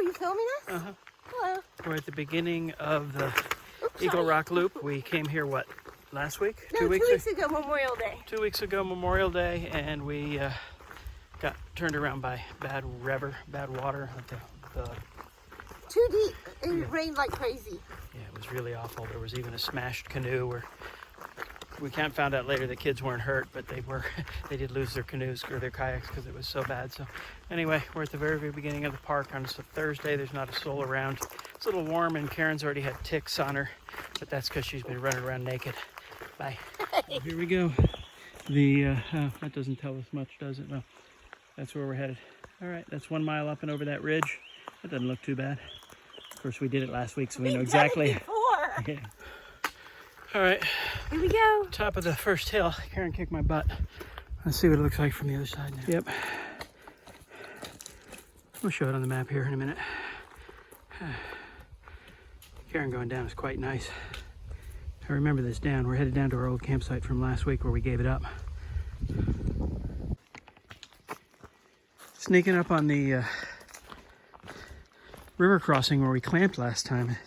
you filming us? Uh-huh. Hello. We're at the beginning of the Eagle Rock Loop. We came here, what, last week? No, 2 weeks ago, Memorial Day. 2 weeks ago, Memorial Day, and we got turned around by bad water. The Too deep. It rained like crazy. Yeah, it was really awful. There was even a smashed canoe where we found out later the kids weren't hurt, but they did lose their canoes or their kayaks because it was so bad. So anyway, we're at the very, very beginning of the park on a Thursday. There's not a soul around. It's a little warm, and Karen's already had ticks on her, but that's because she's been running around naked. Bye. Here we go. That doesn't tell us much, does it? Well, that's where we're headed. All right, that's 1 mile up and over that ridge. That doesn't look too bad. Of course, we did it last week, so we know exactly. Yeah. All right. Here we go. Top of the first hill. Karen kicked my butt. Let's see what it looks like from the other side now. Yep. We'll show it on the map here in a minute. Karen going down is quite nice. I remember this down. We're headed down to our old campsite from last week where we gave it up. Sneaking up on the river crossing where we camped last time.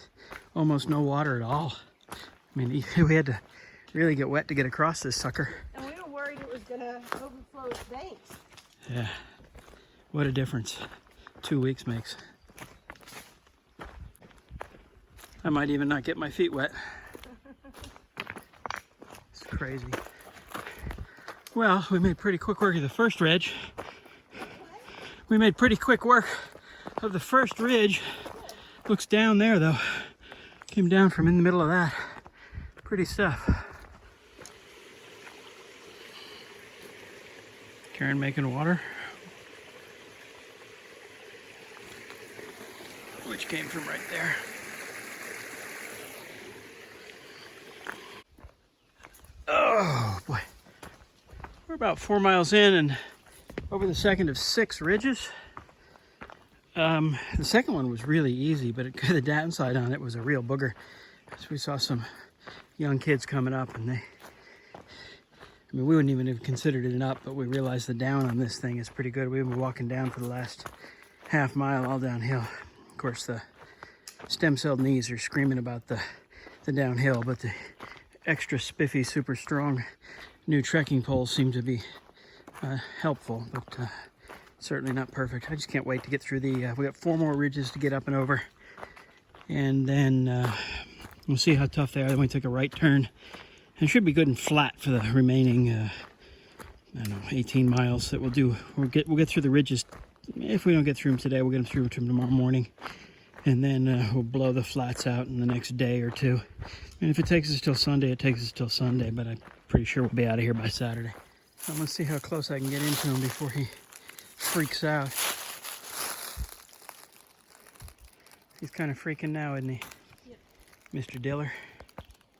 Almost no water at all. I mean, we had to really get wet to get across this sucker. And we were worried it was going to overflow its banks. Yeah. What a difference 2 weeks makes. I might even not get my feet wet. It's crazy. Well, we made pretty quick work of the first ridge. We made pretty quick work of the first ridge. Looks down there though. Came down from in the middle of that. Pretty stuff. Karen making water. Which came from right there. Oh boy. We're about 4 miles in and over the second of 6 ridges. The second one was really easy, but the downside on it was a real booger. So we saw some young kids coming up, and we wouldn't even have considered it an up, but we realized the down on this thing is pretty good. We've been walking down for the last half mile all downhill. Of course, the stem cell knees are screaming about the downhill, but the extra spiffy, super strong new trekking poles seem to be helpful, but certainly not perfect. I just can't wait to get through we got 4 more ridges to get up and over, and then we'll see how tough they are. Then we take a right turn, and it should be good and flat for the remaining I don't know, 18 miles that we'll do. We'll get through the ridges. If we don't get through them today, we'll get them through tomorrow morning, and then we'll blow the flats out in the next day or two. And if it takes us till Sunday, it takes us till Sunday, but I'm pretty sure we'll be out of here by Saturday. I'm gonna see how close I can get into him before he freaks out. He's kind of freaking now, isn't he? Yep. Mr. Diller.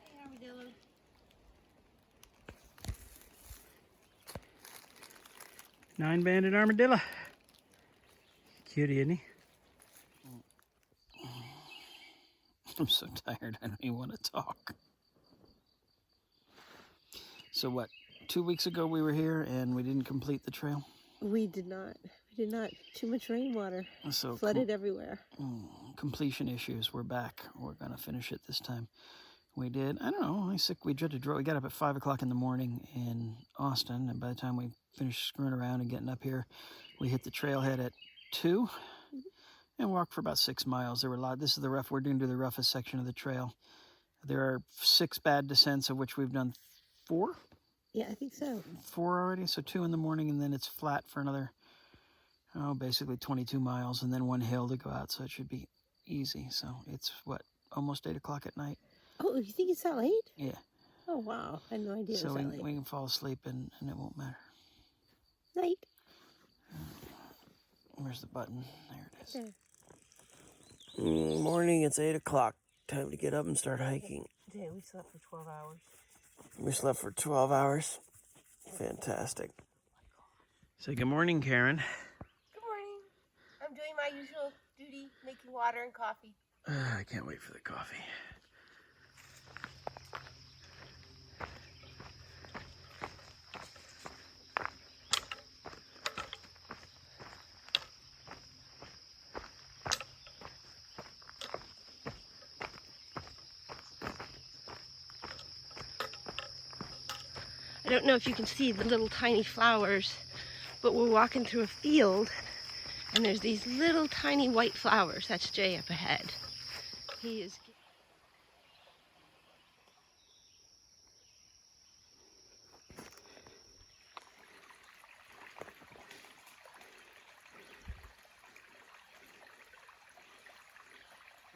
Hey, armadillo. Nine-banded armadillo. Cutie, isn't he? I'm so tired, I don't even want to talk. So what, 2 weeks ago we were here and we didn't complete the trail? We did not. We did not. Too much rainwater. So flooded everywhere. Completion issues. We're back. We're gonna finish it this time. We did. I don't know. We got up at 5 o'clock in the morning in Austin, and by the time we finished screwing around and getting up here, we hit the trailhead at 2 and walked for about 6 miles. There were a lot. This is the rough. We're going to do the roughest section of the trail. There are 6 bad descents, of which we've done 4. Yeah, I think so. 4 already. So 2 in the morning, and then it's flat for another, basically 22 miles, and then 1 hill to go out. So it should be easy. So it's what, almost 8 o'clock at night. Oh, you think it's that late? Yeah. Oh, wow. I had no idea it was that late. We can fall asleep and it won't matter. Night. Where's the button? There it is. There. Morning, it's 8 o'clock. Time to get up and start hiking. Yeah, we slept for 12 hours. We slept for 12 hours. Fantastic. Say good morning, Karen. Good morning. I'm doing my usual duty, making water and coffee. I can't wait for the coffee. I don't know if you can see the little tiny flowers, but we're walking through a field and there's these little tiny white flowers. That's Jay up ahead. He is...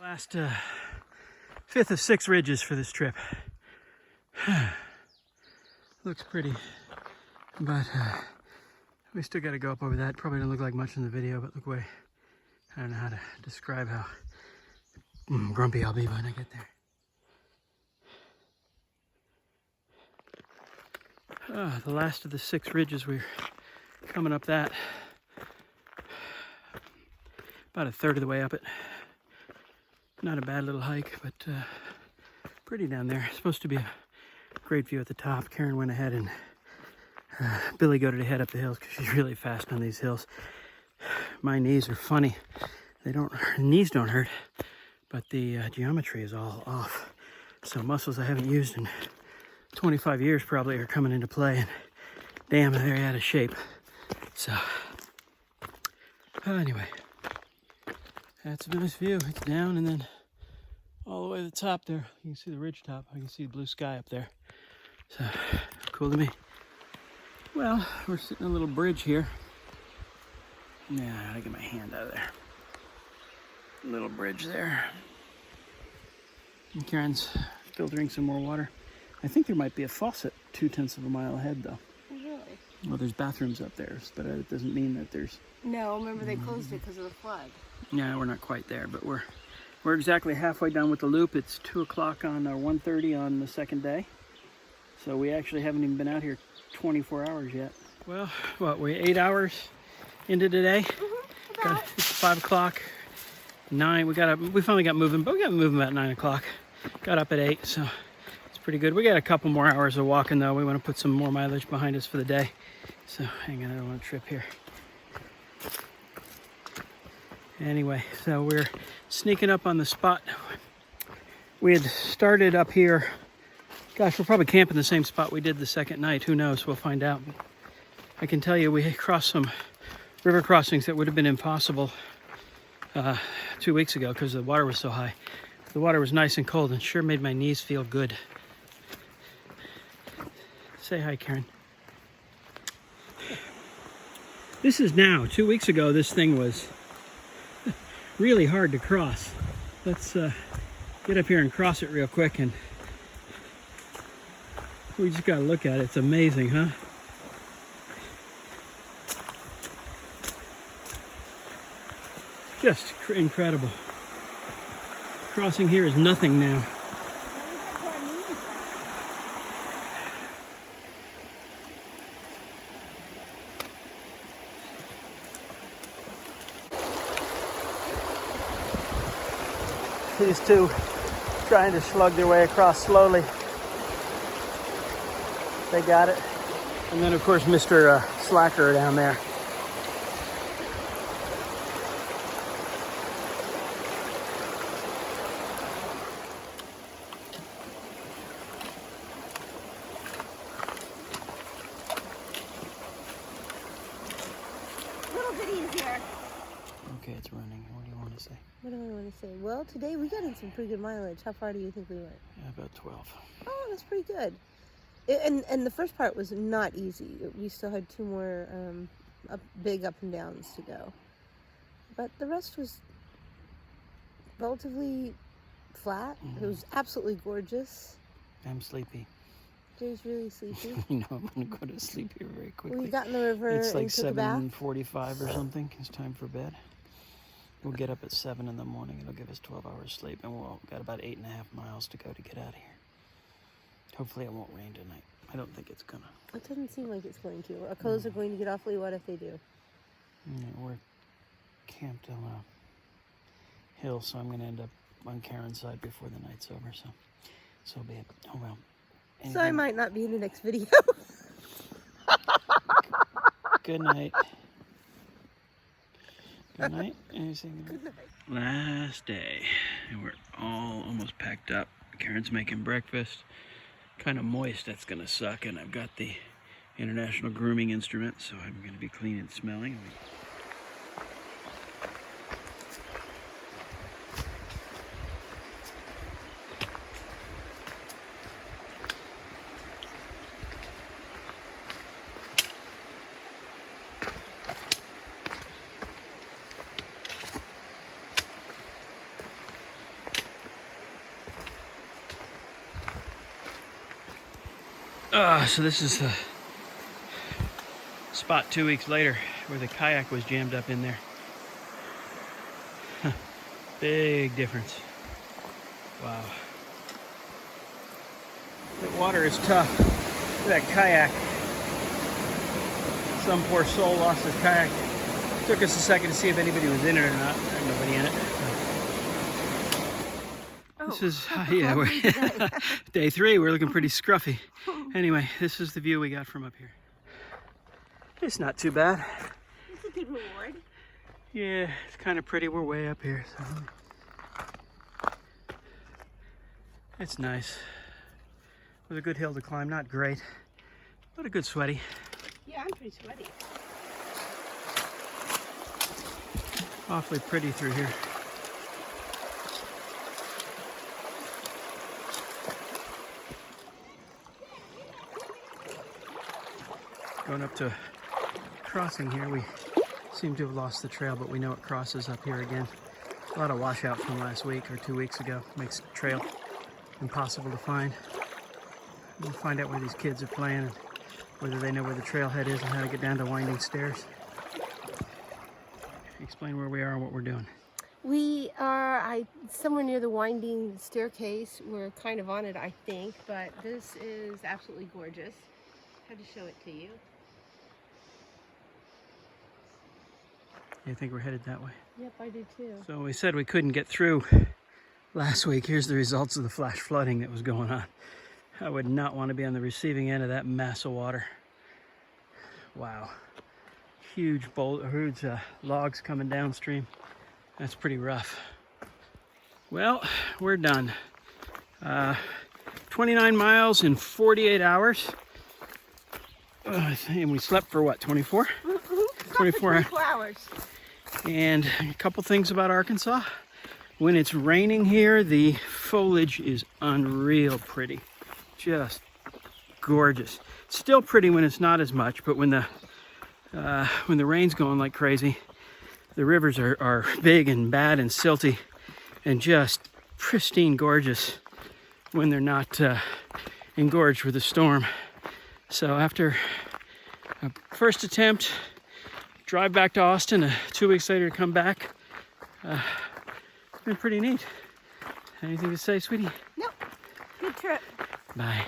Last fifth of 6 ridges for this trip. Looks pretty, but we still got to go up over that. Probably don't look like much in the video, but look away. I don't know how to describe how grumpy I'll be when I get there. The last of the 6 ridges, we're coming up that. About a third of the way up it. Not a bad little hike, but pretty down there. It's supposed to be a great view at the top. Karen went ahead and Billy goated ahead up the hills because she's really fast on these hills. My knees are funny. Knees don't hurt, but the geometry is all off. So muscles I haven't used in 25 years probably are coming into play, and damn, they're out of shape. So anyway. That's a nice view. It's down and then all the way to the top there. You can see the ridge top. I can see the blue sky up there. So, cool to me. Well, we're sitting on a little bridge here. Yeah, I gotta get my hand out of there. Little bridge there. And Karen's filtering some more water. I think there might be a faucet 2/10 of a mile ahead though. Really? Well, there's bathrooms up there, but it doesn't mean that there's... No, remember they closed it because of the flood. Yeah, we're not quite there, but we're exactly halfway done with the loop. It's 2 o'clock on 1:30 on the second day. So we actually haven't even been out here 24 hours yet. Well, we're 8 hours into today. It's 5 o'clock, 9. We finally got moving, but we got moving about 9 o'clock. Got up at 8, so it's pretty good. We got a couple more hours of walking though. We want to put some more mileage behind us for the day. So hang on, I don't want to trip here. Anyway, so we're sneaking up on the spot. We had started up here. Gosh, we're probably camping the same spot we did the second night. Who knows? We'll find out. I can tell you we crossed some river crossings that would have been impossible 2 weeks ago because the water was so high. The water was nice and cold and sure made my knees feel good. Say hi, Karen. This is now. 2 weeks ago, this thing was really hard to cross. Let's get up here and cross it real quick, and we just gotta look at it. It's amazing, huh? Just incredible. Crossing here is nothing now. These two trying to slug their way across slowly. They got it. And then of course Mr. Slacker down there. Little bitty is here. Okay, it's running. What do you want to say? What do I want to say? Well, today we got in some pretty good mileage. How far do you think we went? Yeah, about 12. Oh, that's pretty good. And the first part was not easy. We still had 2 more big up and downs to go. But the rest was relatively flat. It was absolutely gorgeous. I'm sleepy. Jay's really sleepy. You know, I'm going to go to sleep here very quickly. We got in the river It's like and took a bath. 7:45 or something. It's time for bed. We'll get up at 7 in the morning. It'll give us 12 hours sleep, and we'll got about 8.5 miles to go to get out of here. Hopefully it won't rain tonight. I don't think it's gonna. It doesn't seem like it's going to. Our clothes are going to get awfully wet if they do. Yeah, we're camped on a hill, so I'm gonna end up on Karen's side before the night's over. So be it. Oh well. So I might not be in the next video. Good night. Good night. Anything? Good night. Last day, and we're all almost packed up. Karen's making breakfast. kind of moist, that's gonna suck. And I've got the International Grooming Instrument, so I'm gonna be clean and smelling. So this is the spot 2 weeks later where the kayak was jammed up in there. Big difference. Wow. The water is tough. Look at that kayak. Some poor soul lost his kayak. Took us a second to see if anybody was in it or not. There's nobody in it. This is, yeah, we're day 3. We're looking pretty scruffy. Anyway, this is the view we got from up here. It's not too bad. It's a good reward. Yeah, it's kind of pretty. We're way up here, so it's nice. It was a good hill to climb. Not great, but a good sweaty. Yeah, I'm pretty sweaty. Awfully pretty through here. Going up to crossing here, we seem to have lost the trail, but we know it crosses up here again. A lot of washout from last week or 2 weeks ago. Makes the trail impossible to find. We'll find out where these kids are playing and whether they know where the trailhead is and how to get down to winding stairs. Explain where we are and what we're doing. We are somewhere near the winding staircase. We're kind of on it, I think, but this is absolutely gorgeous. I had to show it to you. I think we're headed that way. Yep, I do too. So we said we couldn't get through last week. Here's the results of the flash flooding that was going on. I would not want to be on the receiving end of that mass of water. Wow. Huge logs coming downstream. That's pretty rough. Well, we're done. 29 miles in 48 hours. And we slept for what, 24? Mm-hmm. 24 hours. And a couple things about Arkansas. When it's raining here, the foliage is unreal pretty. Just gorgeous. Still pretty when it's not as much, but when the rain's going like crazy, the rivers are big and bad and silty and just pristine gorgeous when they're not engorged with a storm. So after a first attempt, drive back to Austin, 2 weeks later come back, it's been pretty neat. Anything to say, sweetie? Nope. Good trip. Bye.